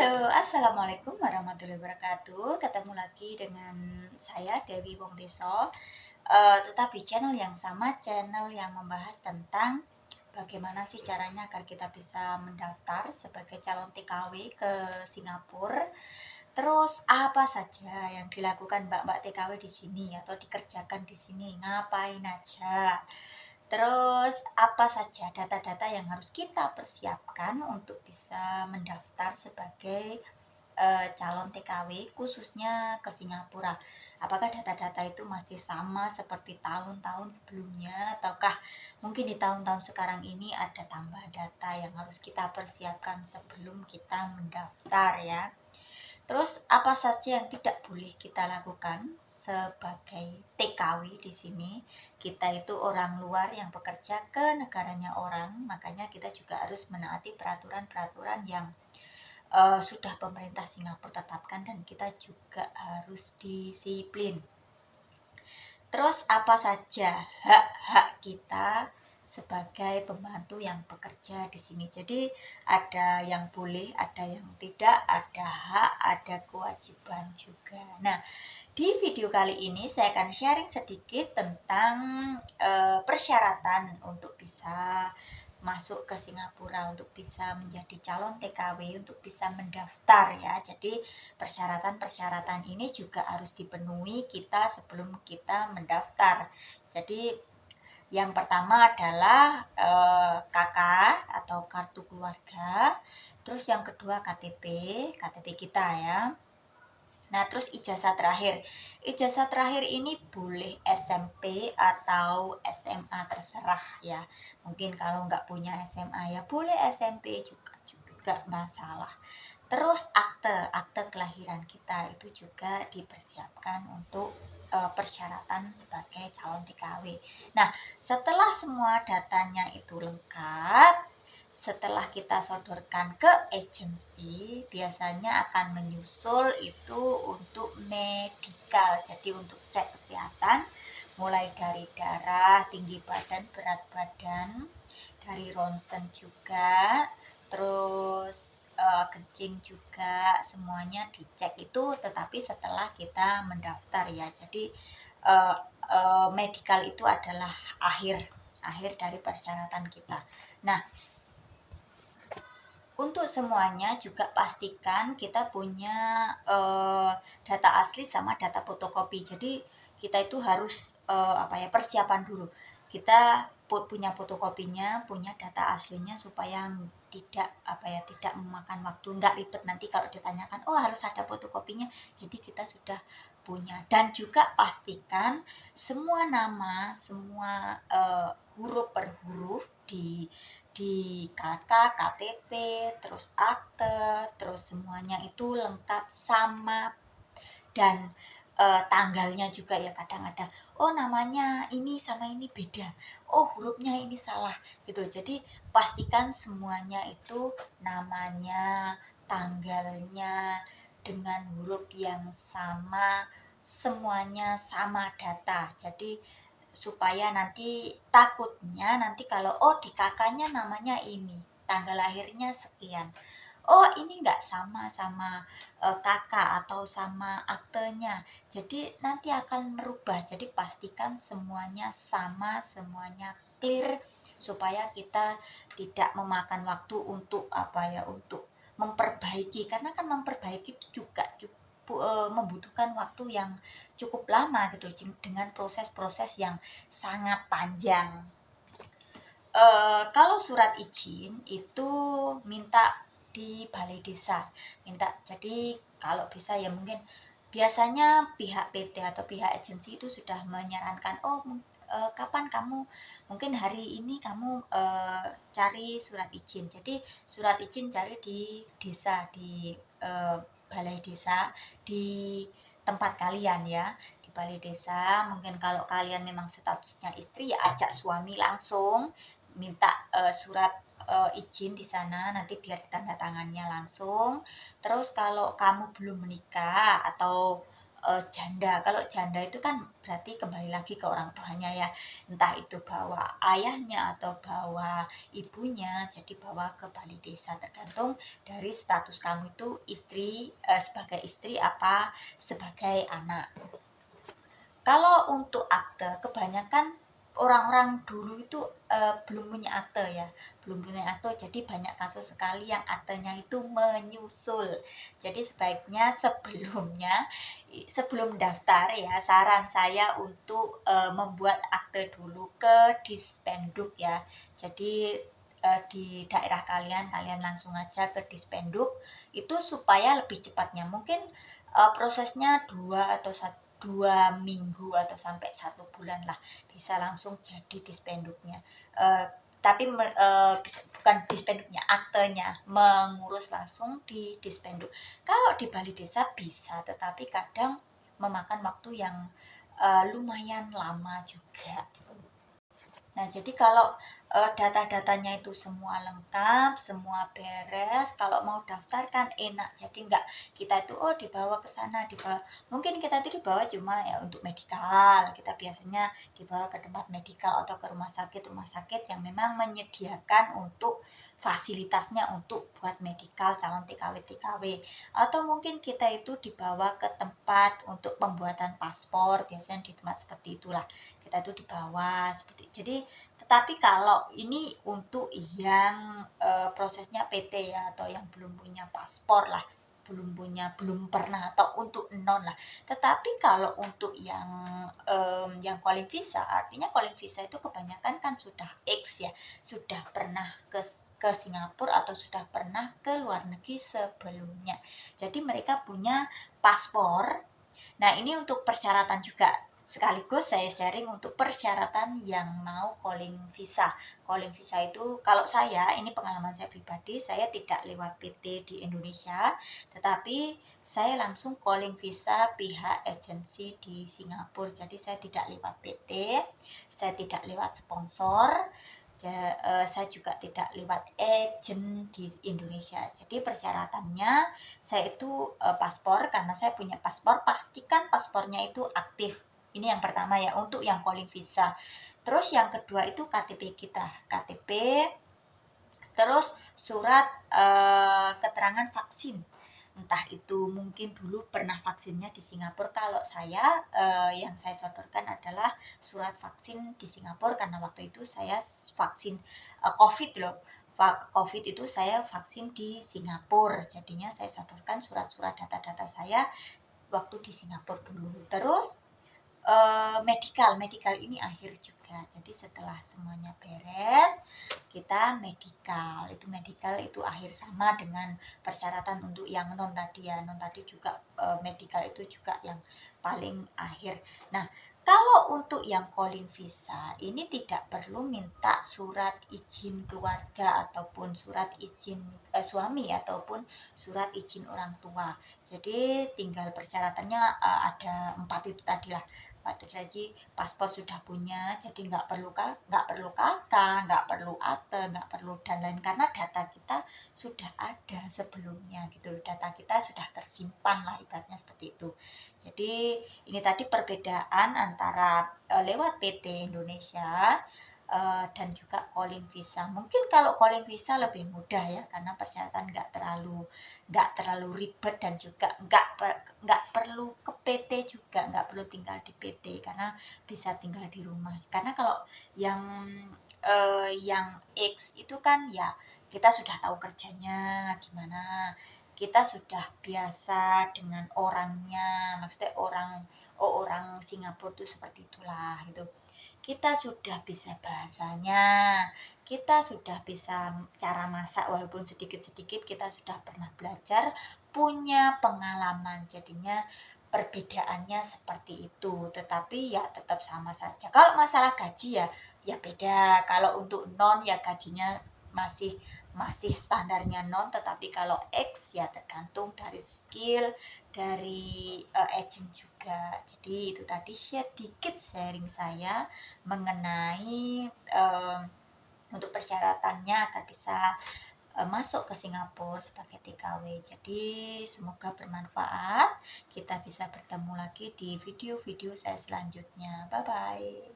Halo, assalamualaikum warahmatullahi wabarakatuh. Ketemu lagi dengan saya Dewi Wongdeso. Tetap di channel yang sama, channel yang membahas tentang bagaimana sih caranya agar kita bisa mendaftar sebagai calon TKW ke Singapura. Terus apa saja yang dilakukan mbak-mbak TKW di sini atau dikerjakan di sini, ngapain aja. Terus apa saja data-data yang harus kita persiapkan untuk bisa mendaftar sebagai calon TKW khususnya ke Singapura. Apakah data-data itu masih sama seperti tahun-tahun sebelumnya ataukah mungkin di tahun-tahun sekarang ini ada tambahan data yang harus kita persiapkan sebelum kita mendaftar ya. Terus apa saja yang tidak boleh kita lakukan sebagai TKW di sini? Kita itu orang luar yang bekerja ke negaranya orang, makanya kita juga harus menaati peraturan-peraturan yang sudah pemerintah Singapura tetapkan dan kita juga harus disiplin. Terus apa saja hak-hak kita sebagai pembantu yang bekerja di sini. Jadi ada yang boleh, ada yang tidak, ada hak, ada kewajiban juga. Nah, di video kali ini saya akan sharing sedikit tentang persyaratan untuk bisa masuk ke Singapura, untuk bisa menjadi calon TKW, untuk bisa mendaftar ya. Jadi persyaratan-persyaratan ini juga harus dipenuhi kita sebelum kita mendaftar. Jadi yang pertama adalah KK atau kartu keluarga. Terus yang kedua KTP kita ya. Nah, terus ijazah terakhir. Ijazah terakhir ini boleh SMP atau SMA terserah ya. Mungkin kalau nggak punya SMA ya boleh SMP juga masalah. Terus akte kelahiran kita itu juga dipersiapkan untuk persyaratan sebagai calon TKW. Nah, setelah semua datanya itu lengkap, setelah kita sodorkan ke agensi, biasanya akan menyusul itu untuk medikal. Jadi untuk cek kesehatan, mulai dari darah, tinggi badan, berat badan, dari ronsen juga, terus kencing juga, semuanya dicek itu, tetapi setelah kita mendaftar ya. Jadi medikal itu adalah akhir dari persyaratan kita. Nah, untuk semuanya juga pastikan kita punya data asli sama data fotokopi. Jadi kita itu harus persiapan dulu. Kita punya fotokopinya, punya data aslinya supaya tidak memakan waktu, nggak ribet nanti kalau ditanyakan, oh harus ada fotokopinya. Jadi kita sudah punya. Dan juga pastikan semua nama, semua huruf per huruf di KK, KTP, terus akte, terus semuanya itu lengkap sama dan tanggalnya juga ya. Kadang ada oh namanya ini sama ini beda, oh hurufnya ini salah gitu. Jadi pastikan semuanya itu namanya, tanggalnya dengan huruf yang sama, semuanya sama data. Jadi supaya nanti takutnya nanti kalau oh di kakaknya namanya ini, tanggal lahirnya sekian, oh ini nggak sama sama kakak atau sama aktenya, jadi nanti akan merubah. Jadi pastikan semuanya sama, semuanya clear supaya kita tidak memakan waktu untuk untuk memperbaiki, karena kan memperbaiki itu juga membutuhkan waktu yang cukup lama gitu dengan proses-proses yang sangat panjang. Kalau surat izin itu minta di balai desa, minta. Jadi kalau bisa ya mungkin biasanya pihak PT atau pihak agensi itu sudah menyarankan, oh kapan kamu, mungkin hari ini kamu cari surat izin. Jadi surat izin cari di desa, di balai desa, di tempat kalian ya, di balai desa. Mungkin kalau kalian memang statusnya istri ya ajak suami langsung minta surat izin di sana, nanti biar tanda tangannya langsung. Terus kalau kamu belum menikah atau janda. Kalau janda itu kan berarti kembali lagi ke orang tuanya ya, entah itu bawa ayahnya atau bawa ibunya, jadi bawa ke balai desa, tergantung dari status kamu itu istri, sebagai istri apa sebagai anak. Kalau untuk akte, kebanyakan orang-orang dulu itu belum punya akte ya, belum punya akte, jadi banyak kasus sekali yang aktenya itu menyusul. Jadi sebaiknya sebelum daftar ya, saran saya untuk membuat akte dulu ke Dispenduk ya. Jadi di daerah kalian langsung aja ke Dispenduk itu supaya lebih cepatnya. Mungkin prosesnya 2 atau sampai 1 bulan lah, bisa langsung jadi dispenduknya. Tapi bukan dispenduknya, aktenya, mengurus langsung di dispenduk. Kalau di balai desa bisa, tetapi kadang memakan waktu yang lumayan lama juga. Nah, jadi kalau data-datanya itu semua lengkap, semua beres, kalau mau daftar kan enak. Jadi enggak kita itu dibawa ke sana, dibawa. Mungkin kita itu dibawa cuma ya untuk medikal. Kita biasanya dibawa ke tempat medikal atau ke rumah sakit yang memang menyediakan untuk fasilitasnya untuk buat medikal calon TKW. Atau mungkin kita itu dibawa ke tempat untuk pembuatan paspor, biasanya di tempat seperti itulah kita itu dibawa seperti. Jadi tetapi kalau ini untuk yang prosesnya PT ya, atau yang belum punya paspor lah, belum pernah, atau untuk non lah. Tetapi kalau untuk yang calling visa, artinya calling visa itu kebanyakan kan sudah X ya, sudah pernah ke Singapura atau sudah pernah ke luar negeri sebelumnya. Jadi mereka punya paspor. Nah, ini untuk persyaratan juga. Sekaligus saya sharing untuk persyaratan yang mau calling visa. Calling visa itu kalau saya, ini pengalaman saya pribadi, saya tidak lewat PT di Indonesia, tetapi saya langsung calling visa pihak agensi di Singapura. Jadi saya tidak lewat PT, saya tidak lewat sponsor, saya juga tidak lewat agent di Indonesia. Jadi persyaratannya saya itu paspor, karena saya punya paspor, pastikan paspornya itu aktif. Ini yang pertama ya, untuk yang calling visa. Terus yang kedua itu KTP kita, KTP, terus surat keterangan vaksin. Entah itu mungkin dulu pernah vaksinnya di Singapura. Kalau saya yang saya sodorkan adalah surat vaksin di Singapura, karena waktu itu saya vaksin COVID loh. COVID itu saya vaksin di Singapura. Jadinya saya sodorkan surat-surat data-data saya waktu di Singapura dulu. Terus medikal ini akhir juga. Jadi setelah semuanya beres, kita medikal itu akhir, sama dengan persyaratan untuk yang non tadi ya. Non tadi juga medikal itu juga yang paling akhir. Nah, kalau untuk yang calling visa ini tidak perlu minta surat izin keluarga ataupun surat izin suami ataupun surat izin orang tua. Jadi tinggal persyaratannya ada 4 itu tadi lah. Jadi paspor sudah punya, jadi nggak perlu kakak, nggak perlu akte, nggak perlu dan lain, karena data kita sudah ada sebelumnya gitu, data kita sudah tersimpan lah, ibaratnya seperti itu. Jadi ini tadi perbedaan antara lewat PT Indonesia dan juga calling visa. Mungkin kalau calling visa lebih mudah ya, karena persyaratan nggak terlalu ribet, dan juga nggak perlu ke PT juga, nggak perlu tinggal di PT, karena bisa tinggal di rumah. Karena kalau yang X itu kan ya kita sudah tahu kerjanya gimana, kita sudah biasa dengan orangnya, maksudnya orang Singapura itu seperti itulah gitu. Kita sudah bisa bahasanya, kita sudah bisa cara masak, walaupun sedikit-sedikit kita sudah pernah belajar, punya pengalaman. Jadinya perbedaannya seperti itu, tetapi ya tetap sama saja. Kalau masalah gaji ya beda. Kalau untuk non ya gajinya masih masih standarnya non, tetapi kalau X ya tergantung dari skill dari agent juga. Jadi itu tadi sedikit sharing saya mengenai untuk persyaratannya agar bisa masuk ke Singapura sebagai TKW. Jadi semoga bermanfaat. Kita bisa bertemu lagi di video-video saya selanjutnya. Bye bye.